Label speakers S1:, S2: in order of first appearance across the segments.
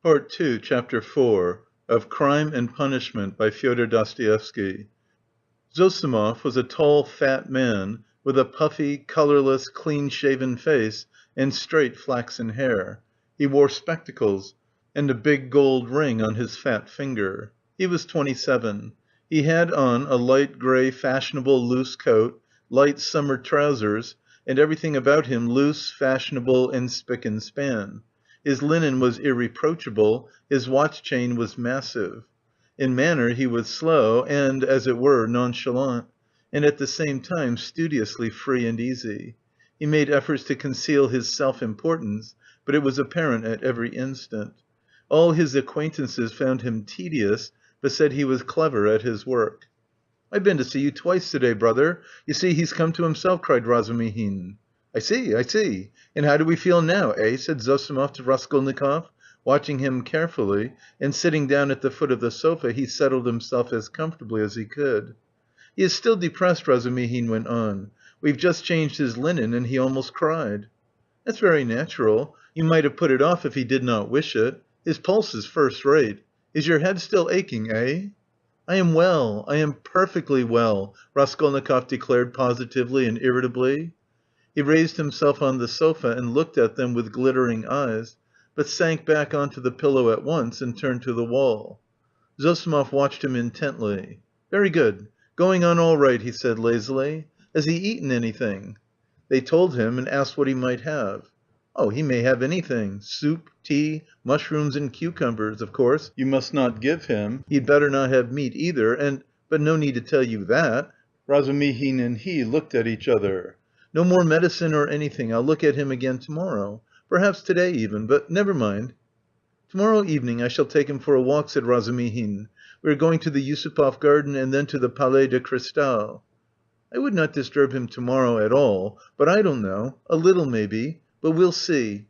S1: Part 2, Chapter 4 of Crime and Punishment by Fyodor Dostoevsky. Zossimov was a tall, fat man with a puffy, colorless, clean-shaven face and straight flaxen hair. He wore spectacles and a big gold ring on his fat finger. He was 27. He had on a light grey fashionable loose coat, light summer trousers, and everything about him loose, fashionable, and spick and span. His linen was irreproachable, his watch chain was massive. In manner he was slow and, as it were, nonchalant, and at the same time studiously free and easy. He made efforts to conceal his self-importance, but it was apparent at every instant. All his acquaintances found him tedious, but said he was clever at his work. "I've been to see you twice today, brother. You see he's come to himself," cried Razumihin. I see. And how do we feel now, eh?" said Zossimov to Raskolnikov. Watching him carefully, and sitting down at the foot of the sofa, he settled himself as comfortably as he could. "He is still depressed," Razumihin went on. "We've just changed his linen, and he almost cried." "That's very natural. You might have put it off if he did not wish it. His pulse is first rate. Is your head still aching, eh?" "I am perfectly well," Raskolnikov declared positively and irritably. He raised himself on the sofa and looked at them with glittering eyes, but sank back onto the pillow at once and turned to the wall. Zossimov watched him intently. "Very good. Going on all right," he said lazily. "Has he eaten anything?" They told him and asked what he might have. "Oh, he may have anything. Soup, tea, mushrooms and cucumbers, of course, you must not give him. He'd better not have meat either, and... but no need to tell you that." Razumihin and he looked at each other. "No more medicine or anything. I'll look at him again to-morrow. Perhaps to-day even, but never mind." "To-morrow evening I shall take him for a walk," said Razumihin. "We are going to the Yusupov garden and then to the Palais de Cristal." "I would not disturb him to-morrow at all, but I don't know, a little maybe, but we'll see.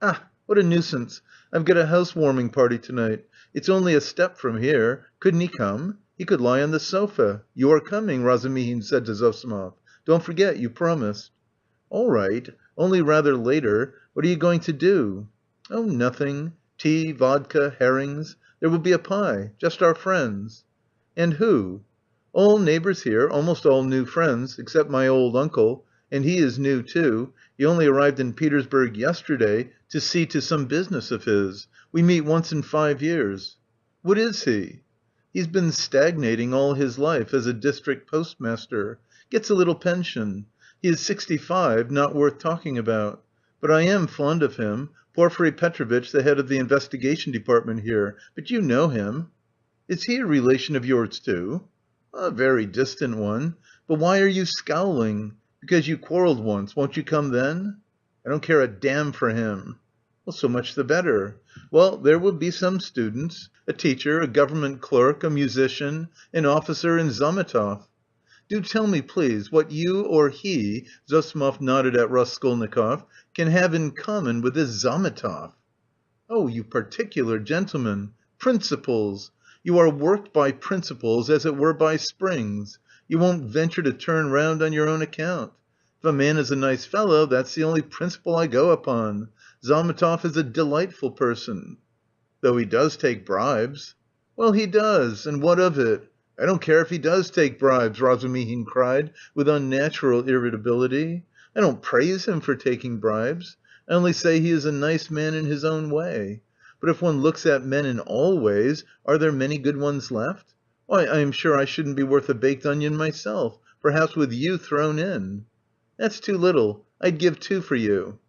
S1: Ah, what a nuisance. I've got a house-warming party to-night. It's only a step from here. Couldn't he come? He could lie on the sofa. You are coming," Razumihin said to Zossimov. "Don't forget, you promised." "All right, only rather later. What are you going to do?" "Oh, nothing. Tea, vodka, herrings. There will be a pie. Just our friends." "And who?" "All neighbours here, almost all new friends, except my old uncle, and he is new too. He only arrived in Petersburg yesterday to see to some business of his. We meet once in 5 years." "What is he?" "He's been stagnating all his life as a district postmaster. Gets a little pension. He is 65, not worth talking about. But I am fond of him. Porfiry Petrovitch, the head of the investigation department here. But you know him." "Is he a relation of yours too?" "A very distant one. But why are you scowling? Because you quarrelled once. Won't you come then?" "I don't care a damn for him." "Well, so much the better. Well, there will be some students. A teacher, a government clerk, a musician, an officer, and Zametov. Do tell me, please, what you or he," Zossimov nodded at Raskolnikov, "can have in common with this Zametov." "Oh, you particular gentleman! Principles! You are worked by principles, as it were by springs. You won't venture to turn round on your own account. If a man is a nice fellow, that's the only principle I go upon. Zametov is a delightful person." "Though he does take bribes." "Well, he does, and what of it? I don't care if he does take bribes," Razumihin cried with unnatural irritability. "I don't praise him for taking bribes. I only say he is a nice man in his own way. But if one looks at men in all ways, are there many good ones left? Why, I am sure I shouldn't be worth a baked onion myself, perhaps with you thrown in." "That's too little. I'd give 2 for you."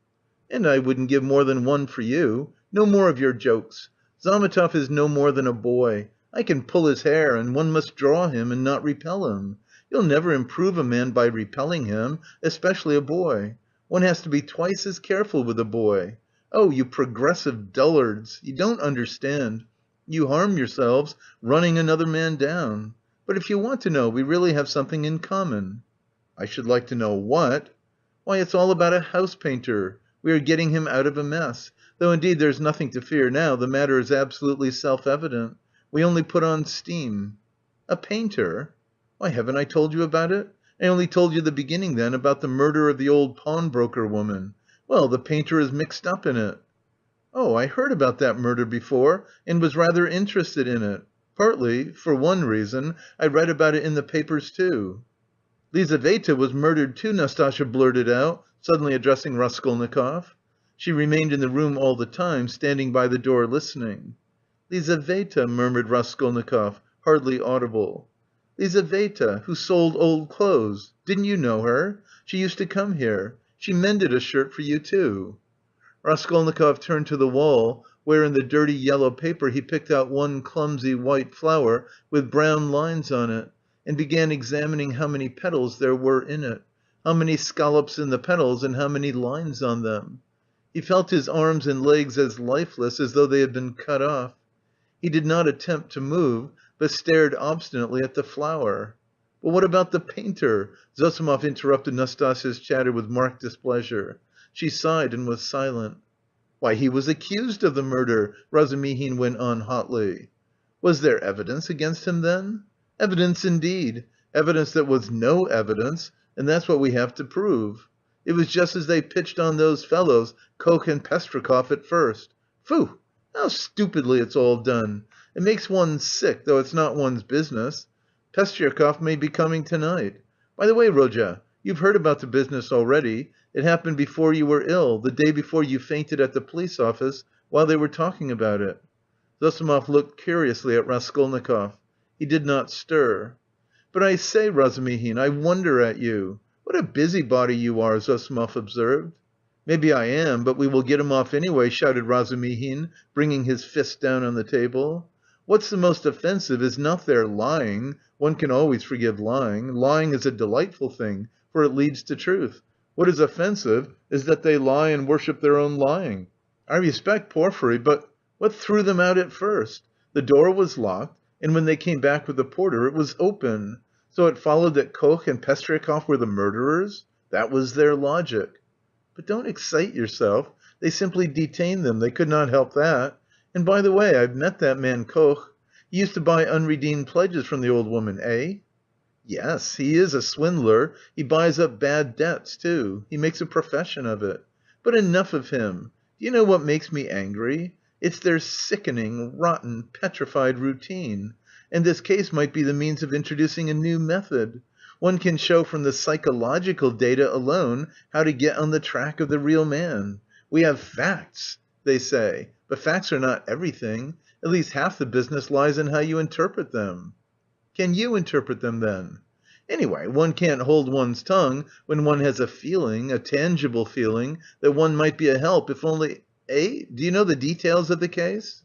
S1: "And I wouldn't give more than 1 for you. No more of your jokes. Zametov is no more than a boy. I can pull his hair, and one must draw him and not repel him. You'll never improve a man by repelling him, especially a boy. One has to be twice as careful with a boy. Oh, you progressive dullards! You don't understand. You harm yourselves running another man down. But if you want to know, we really have something in common." "I should like to know what." "Why, it's all about a house painter. We are getting him out of a mess. Though indeed there's nothing to fear now, the matter is absolutely self-evident. We only put on steam." "A painter?" "Why, haven't I told you about it? I only told you the beginning then, about the murder of the old pawnbroker woman. Well, the painter is mixed up in it." "Oh, I heard about that murder before and was rather interested in it. Partly, for one reason, I read about it in the papers too." "Lizaveta was murdered too," Nastasya blurted out, suddenly addressing Raskolnikov. She remained in the room all the time, standing by the door listening. "Lizaveta," murmured Raskolnikov, hardly audible. "Lizaveta, who sold old clothes. Didn't you know her? She used to come here. She mended a shirt for you too." Raskolnikov turned to the wall, where in the dirty yellow paper he picked out one clumsy white flower with brown lines on it, and began examining how many petals there were in it, how many scallops in the petals and how many lines on them. He felt his arms and legs as lifeless as though they had been cut off. He did not attempt to move, but stared obstinately at the flower. "But what about the painter?" Zossimov interrupted Nastasya's chatter with marked displeasure. She sighed and was silent. "Why, he was accused of the murder," Razumihin went on hotly. "Was there evidence against him then?" "Evidence indeed! Evidence that was no evidence, and that's what we have to prove. It was just as they pitched on those fellows, Koch and Pestryakov, at first. Foo! How stupidly it's all done! It makes one sick, though it's not one's business. Pestryakov may be coming to night. By the way, Rodya, you've heard about the business already. It happened before you were ill, the day before you fainted at the police office while they were talking about it." Zossimov looked curiously at Raskolnikov. He did not stir. "But I say, Razumihin, I wonder at you. What a busybody you are," Zossimov observed. "Maybe I am, but we will get him off anyway," shouted Razumihin, bringing his fist down on the table. "What's the most offensive is not their lying one can always forgive lying. Lying is a delightful thing, for it leads to truth. What is offensive is that they lie and worship their own lying. I respect Porfiry, but what threw them out at first? The door was locked, and when they came back with the porter it was open. So it followed that Koch and Pestryakov were the murderers? That was their logic. But don't excite yourself. They simply detained them, they could not help that. And by the way, I've met that man Koch. He used to buy unredeemed pledges from the old woman, eh?" "Yes, he is a swindler, he buys up bad debts too. He makes a profession of it. But enough of him. Do you know what makes me angry? It's their sickening, rotten, petrified routine. And this case might be the means of introducing a new method. One can show from the psychological data alone how to get on the track of the real man. We have facts, they say, but facts are not everything. At least half the business lies in how you interpret them." "Can you interpret them then?" "Anyway, one can't hold one's tongue when one has a feeling, a tangible feeling, that one might be a help if only... Eh? Do you know the details of the case?"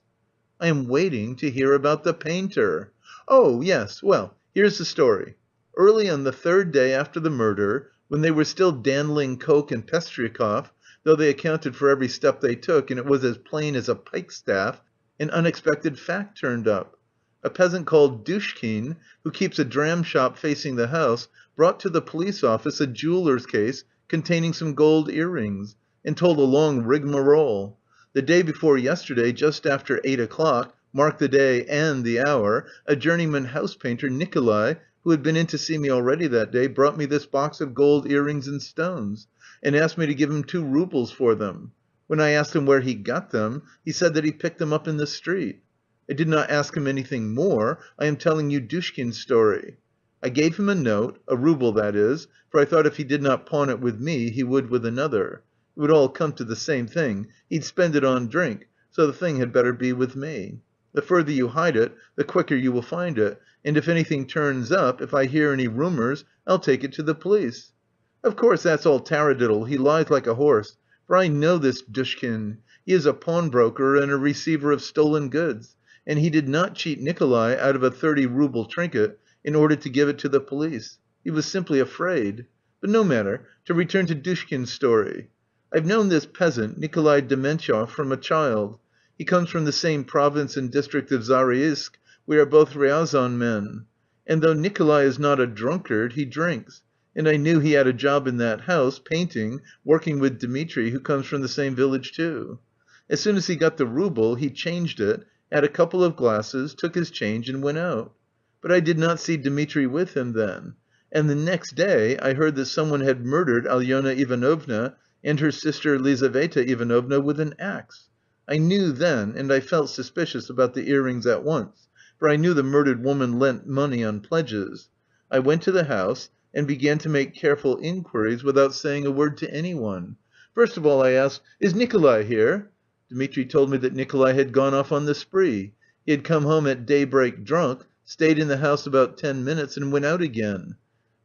S1: "I am waiting to hear about the painter." "Oh, yes. Well, here's the story. Early on the third day after the murder, when they were still dandling Koch and Pestryakov, though they accounted for every step they took and it was as plain as a pikestaff, an unexpected fact turned up. A peasant called Dushkin, who keeps a dram shop facing the house, brought to the police office a jeweller's case containing some gold earrings, and told a long rigmarole. The day before yesterday, just after 8 o'clock, mark the day and the hour, a journeyman house painter, Nikolay, who had been in to see me already that day, brought me this box of gold earrings and stones, and asked me to give him 2 roubles for them. When I asked him where he got them, he said that he picked them up in the street. I did not ask him anything more, I am telling you Dushkin's story. I gave him a note, a rouble that is, for I thought if he did not pawn it with me, he would with another. It would all come to the same thing, he'd spend it on drink, so the thing had better be with me. The further you hide it, the quicker you will find it, and if anything turns up, if I hear any rumours, I'll take it to the police. Of course that's all taradiddle, he lies like a horse, for I know this Dushkin. He is a pawnbroker and a receiver of stolen goods, and he did not cheat Nikolay out of a 30-rouble trinket in order to give it to the police. He was simply afraid. But no matter, to return to Dushkin's story. I've known this peasant, Nikolay Dementyov, from a child. He comes from the same province and district of Zaraïsk, we are both Ryazan men. And though Nikolay is not a drunkard, he drinks, and I knew he had a job in that house, painting, working with Dmitri, who comes from the same village too. As soon as he got the rouble, he changed it, had a couple of glasses, took his change and went out. But I did not see Dmitri with him then. And the next day I heard that someone had murdered Alyona Ivanovna and her sister Lizaveta Ivanovna with an axe. I knew then, and I felt suspicious about the earrings at once, for I knew the murdered woman lent money on pledges. I went to the house, and began to make careful inquiries without saying a word to anyone. First of all I asked, "Is Nikolai here?" Dmitri told me that Nikolai had gone off on the spree. He had come home at daybreak drunk, stayed in the house about 10 minutes, and went out again.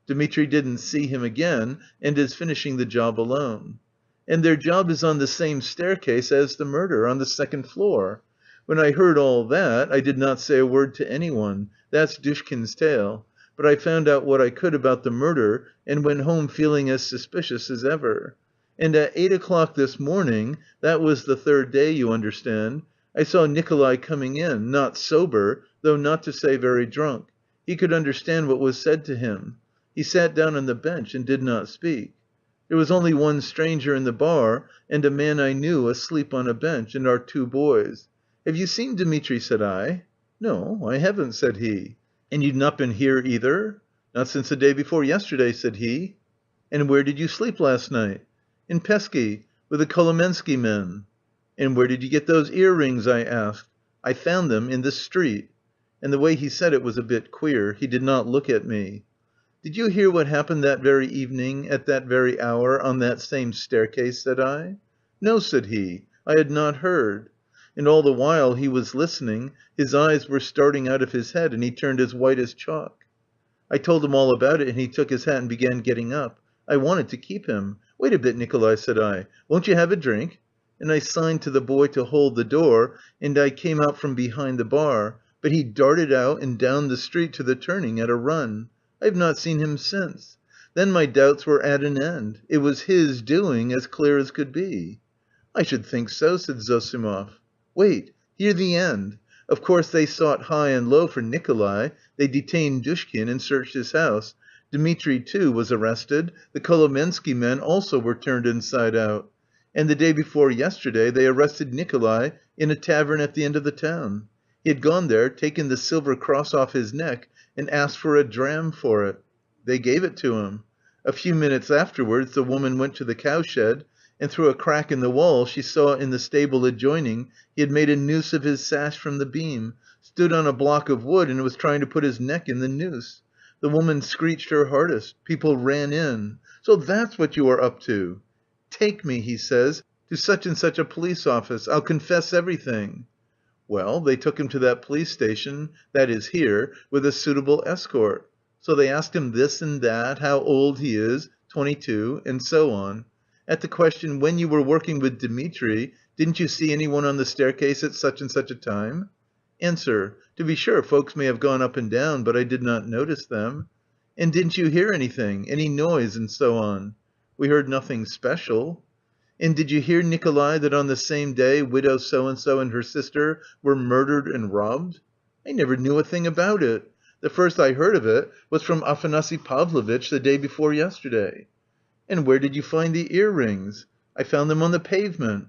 S1: Dmitri didn't see him again, and is finishing the job alone. And their job is on the same staircase as the murder, on the second floor. When I heard all that, I did not say a word to anyone. That's Dushkin's tale. But I found out what I could about the murder, and went home feeling as suspicious as ever. And at 8 o'clock this morning, that was the third day, you understand, I saw Nikolai coming in, not sober, though not to say very drunk. He could understand what was said to him. He sat down on the bench and did not speak. There was only one stranger in the bar, and a man I knew asleep on a bench, and our two boys. "Have you seen Dmitri?" said I. "No, I haven't," said he. "And you've not been here either?" "Not since the day before yesterday," said he. "And where did you sleep last night?" "In Peski, with the Kolomensky men." "And where did you get those earrings?" I asked. "I found them in the street." And the way he said it was a bit queer. He did not look at me. "Did you hear what happened that very evening, at that very hour, on that same staircase?" said I. "No," said he, "I had not heard." And all the while he was listening, his eyes were starting out of his head, and he turned as white as chalk. I told him all about it, and he took his hat and began getting up. I wanted to keep him. "Wait a bit, Nikolai," said I. "Won't you have a drink?" And I signed to the boy to hold the door, and I came out from behind the bar, but he darted out and down the street to the turning at a run. I have not seen him since. Then my doubts were at an end. It was his doing, as clear as could be. "I should think so," said Zossimov. "Wait, hear the end. Of course they sought high and low for Nikolai. They detained Dushkin and searched his house. Dmitri, too, was arrested. The Kolomensky men also were turned inside out. And the day before yesterday they arrested Nikolai in a tavern at the end of the town. He had gone there, taken the silver cross off his neck, and asked for a dram for it. They gave it to him. A few minutes afterwards the woman went to the cowshed, and through a crack in the wall she saw in the stable adjoining he had made a noose of his sash from the beam, stood on a block of wood, and was trying to put his neck in the noose. The woman screeched her hardest. People ran in. 'So that's what you are up to!' 'Take me,' he says, 'to such and such a police office. I'll confess everything.' Well, they took him to that police station, that is here, with a suitable escort. So they asked him this and that, how old he is, 22, and so on. At the question, 'When you were working with Dmitri, didn't you see anyone on the staircase at such and such a time?' Answer: 'To be sure, folks may have gone up and down, but I did not notice them.' 'And didn't you hear anything, any noise, and so on?' 'We heard nothing special.' 'And did you hear, Nikolai, that on the same day widow so-and-so and her sister were murdered and robbed?' 'I never knew a thing about it. The first I heard of it was from Afanasy Pavlovitch the day before yesterday.' 'And where did you find the earrings?' 'I found them on the pavement.'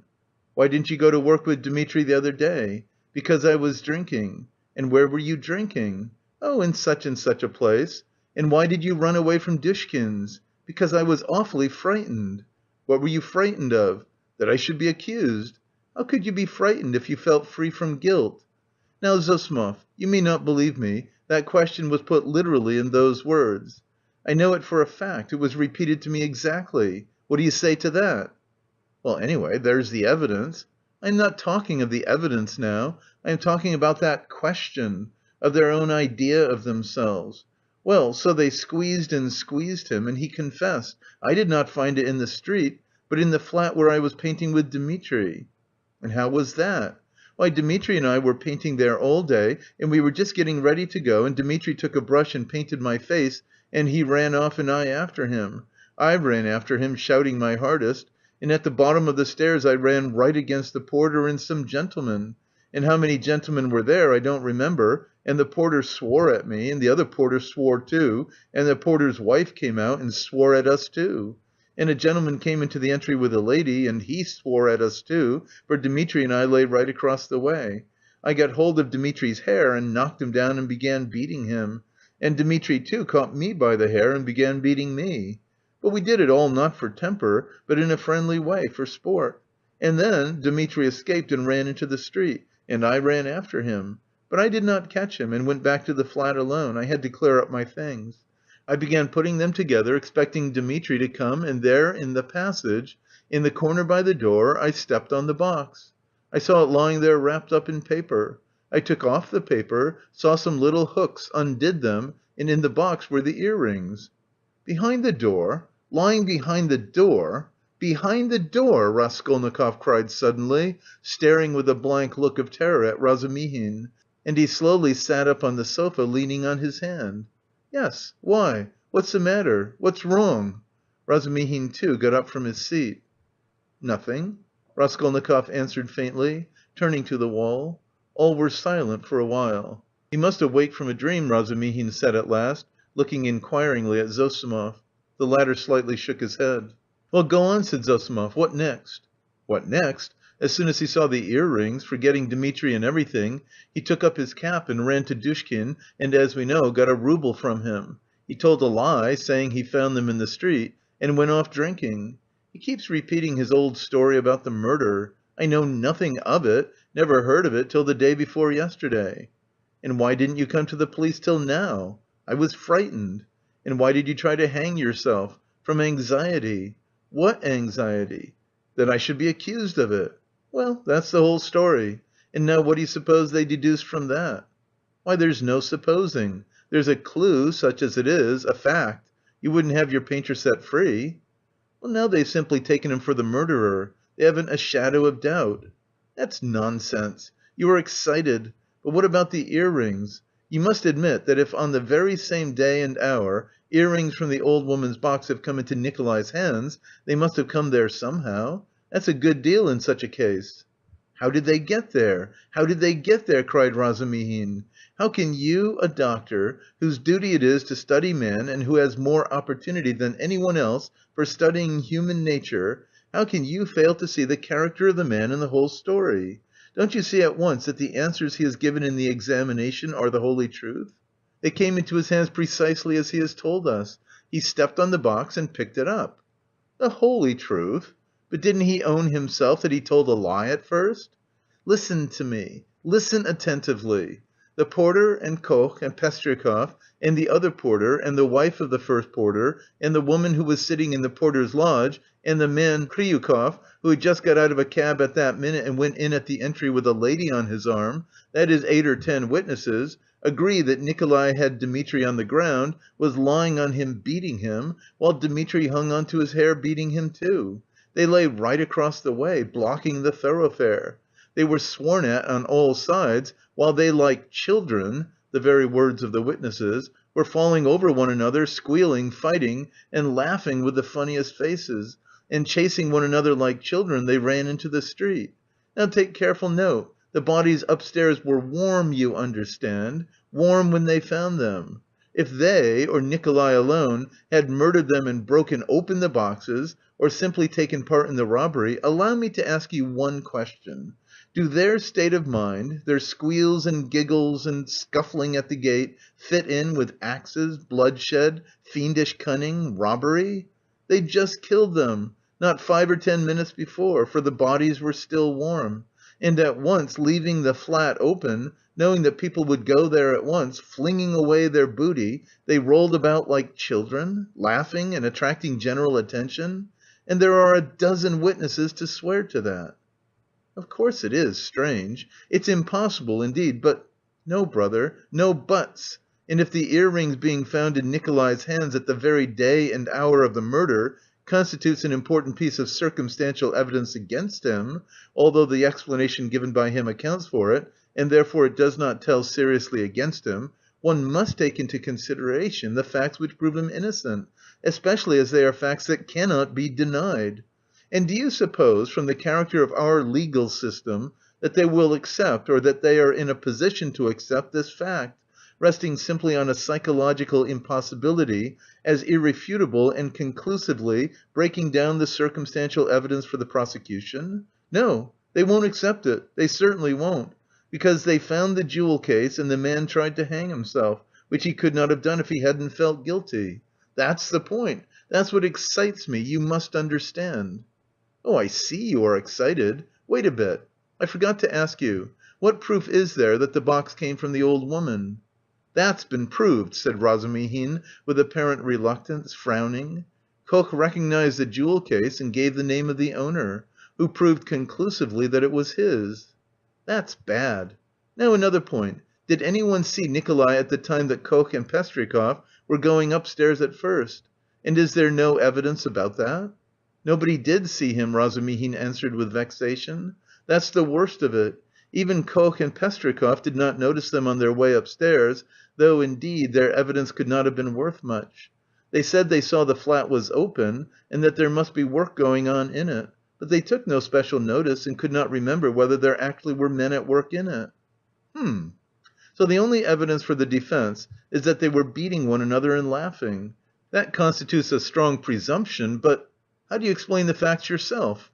S1: 'Why didn't you go to work with Dmitri the other day?' 'Because I was drinking.' 'And where were you drinking?' 'Oh, in such and such a place.' 'And why did you run away from Dushkin's?' 'Because I was awfully frightened.' 'What were you frightened of?' 'That I should be accused.' 'How could you be frightened if you felt free from guilt?' Now, Zossimov, you may not believe me, that question was put literally in those words. I know it for a fact. It was repeated to me exactly. What do you say to that?" "Well, anyway, there's the evidence." "I am not talking of the evidence now. I am talking about that question, of their own idea of themselves. Well, so they squeezed and squeezed him, and he confessed. I did not find it in the street, but in the flat where I was painting with Dmitri." "And how was that?" "Why, Dmitri and I were painting there all day, and we were just getting ready to go, and Dmitri took a brush and painted my face, and he ran off and I after him. I ran after him, shouting my hardest, and at the bottom of the stairs I ran right against the porter and some gentlemen, and how many gentlemen were there I don't remember, and the porter swore at me, and the other porter swore too, and the porter's wife came out and swore at us too. And a gentleman came into the entry with a lady, and he swore at us too, for Dmitri and I lay right across the way. I got hold of Dmitri's hair and knocked him down and began beating him, and Dmitri too caught me by the hair and began beating me. But we did it all not for temper, but in a friendly way, for sport. And then Dmitri escaped and ran into the street, and I ran after him. But I did not catch him, and went back to the flat alone. I had to clear up my things. I began putting them together, expecting Dmitri to come, and there in the passage, in the corner by the door, I stepped on the box. I saw it lying there wrapped up in paper. I took off the paper, saw some little hooks, undid them, and in the box were the earrings. "Behind the door? Lying behind the door? Behind the door?" Raskolnikov cried suddenly, staring with a blank look of terror at Razumihin, and he slowly sat up on the sofa, leaning on his hand. "Yes, why? What's the matter? What's wrong?" Razumihin, too, got up from his seat. "Nothing," Raskolnikov answered faintly, turning to the wall. All were silent for a while. "He must have waked from a dream," Razumihin said at last, looking inquiringly at Zossimov. The latter slightly shook his head. "Well, go on," said Zossimov. "What next?" "What next? As soon as he saw the earrings, forgetting Dmitri and everything, he took up his cap and ran to Dushkin and, as we know, got a rouble from him. He told a lie, saying he found them in the street, and went off drinking. He keeps repeating his old story about the murder. I know nothing of it, never heard of it till the day before yesterday." "And why didn't you come to the police till now?" "I was frightened." "And why did you try to hang yourself?" "From anxiety." "What anxiety?" "That I should be accused of it." "Well, that's the whole story. And now what do you suppose they deduced from that?" "Why, there's no supposing. There's a clue, such as it is, a fact. You wouldn't have your painter set free?" "Well, now they've simply taken him for the murderer. They haven't a shadow of doubt." "That's nonsense. You are excited. But what about the earrings? You must admit that if on the very same day and hour earrings from the old woman's box have come into Nikolay's hands, they must have come there somehow. That's a good deal in such a case." "How did they get there? How did they get there?" cried Razumihin. "How can you, a doctor, whose duty it is to study man and who has more opportunity than anyone else for studying human nature, how can you fail to see the character of the man in the whole story? Don't you see at once that the answers he has given in the examination are the holy truth? They came into his hands precisely as he has told us. He stepped on the box and picked it up." "The holy truth? But didn't he own himself that he told a lie at first?" "Listen to me. Listen attentively. The porter and Koch and Pestryakov and the other porter and the wife of the first porter and the woman who was sitting in the porter's lodge and the man Kryukov, who had just got out of a cab at that minute and went in at the entry with a lady on his arm, that is 8 or 10 witnesses, agree that Nikolay had Dmitri on the ground, was lying on him beating him, while Dmitri hung on to his hair beating him too. They lay right across the way, blocking the thoroughfare. They were sworn at on all sides, while they like children the very words of the witnesses were falling over one another, squealing, fighting, and laughing with the funniest faces, and chasing one another like children, they ran into the street. Now take careful note. The bodies upstairs were warm, you understand, warm when they found them. If they, or Nikolay alone, had murdered them and broken open the boxes, or simply taken part in the robbery, allow me to ask you one question. Do their state of mind, their squeals and giggles and scuffling at the gate, fit in with axes, bloodshed, fiendish cunning, robbery? They'd just killed them, not 5 or 10 minutes before, for the bodies were still warm, and at once leaving the flat open, knowing that people would go there at once, flinging away their booty, they rolled about like children, laughing and attracting general attention. And there are a dozen witnesses to swear to that." "Of course it is strange. It's impossible indeed, but—" "No, brother, no buts. And if the earrings being found in Nikolay's hands at the very day and hour of the murder constitutes an important piece of circumstantial evidence against him, although the explanation given by him accounts for it, and therefore it does not tell seriously against him, one must take into consideration the facts which prove him innocent, especially as they are facts that cannot be denied. And do you suppose, from the character of our legal system, that they will accept, or that they are in a position to accept, this fact, resting simply on a psychological impossibility, as irrefutable and conclusively breaking down the circumstantial evidence for the prosecution? No, they won't accept it. They certainly won't. Because they found the jewel case and the man tried to hang himself, which he could not have done if he hadn't felt guilty. That's the point. That's what excites me. You must understand." Oh, I see you are excited. Wait a bit. I forgot to ask you. What proof is there that the box came from the old woman?" "That's been proved," said Razumihin with apparent reluctance, frowning. "Koch recognized the jewel case and gave the name of the owner, who proved conclusively that it was his." "That's bad. Now another point. Did anyone see Nikolai at the time that Koch and Pestryakov were going upstairs at first? And is there no evidence about that?" "Nobody did see him," Razumihin answered with vexation. "That's the worst of it. Even Koch and Pestryakov did not notice them on their way upstairs, though, indeed, their evidence could not have been worth much. They said they saw the flat was open, and that there must be work going on in it, but they took no special notice, and could not remember whether there actually were men at work in it." "H'm. So the only evidence for the defence is that they were beating one another and laughing. That constitutes a strong presumption, but how do you explain the facts yourself?"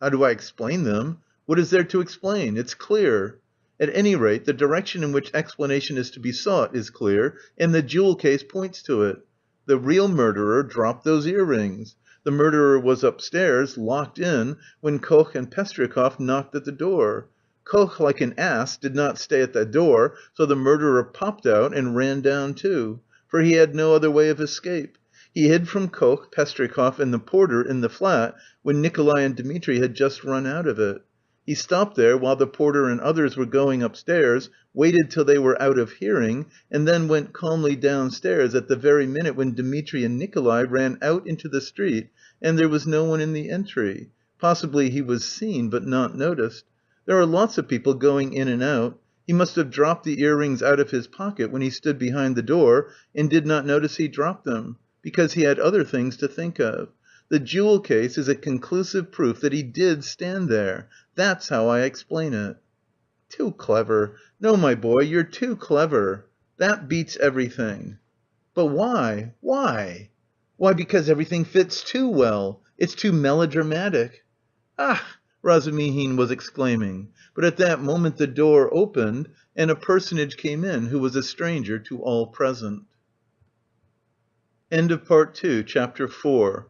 S1: "How do I explain them? What is there to explain? It's clear. At any rate, the direction in which explanation is to be sought is clear, and the jewel case points to it. The real murderer dropped those earrings. The murderer was upstairs, locked in, when Koch and Pestryakov knocked at the door. Koch, like an ass, did not stay at the door, so the murderer popped out and ran down too, for he had no other way of escape. He hid from Koch, Pestryakov, and the porter in the flat when Nikolai and Dmitri had just run out of it. He stopped there while the porter and others were going upstairs, waited till they were out of hearing, and then went calmly downstairs at the very minute when Dmitri and Nikolai ran out into the street and there was no one in the entry. Possibly he was seen, but not noticed. There are lots of people going in and out. He must have dropped the earrings out of his pocket when he stood behind the door and did not notice he dropped them, because he had other things to think of. The jewel case is a conclusive proof that he did stand there. That's how I explain it." "Too clever. No, my boy, you're too clever. That beats everything." "But why? Why?" "Why, because everything fits too well. It's too melodramatic." "Ach!" Razumihin was exclaiming, but at that moment the door opened and a personage came in who was a stranger to all present. End of Part 2, Chapter 4.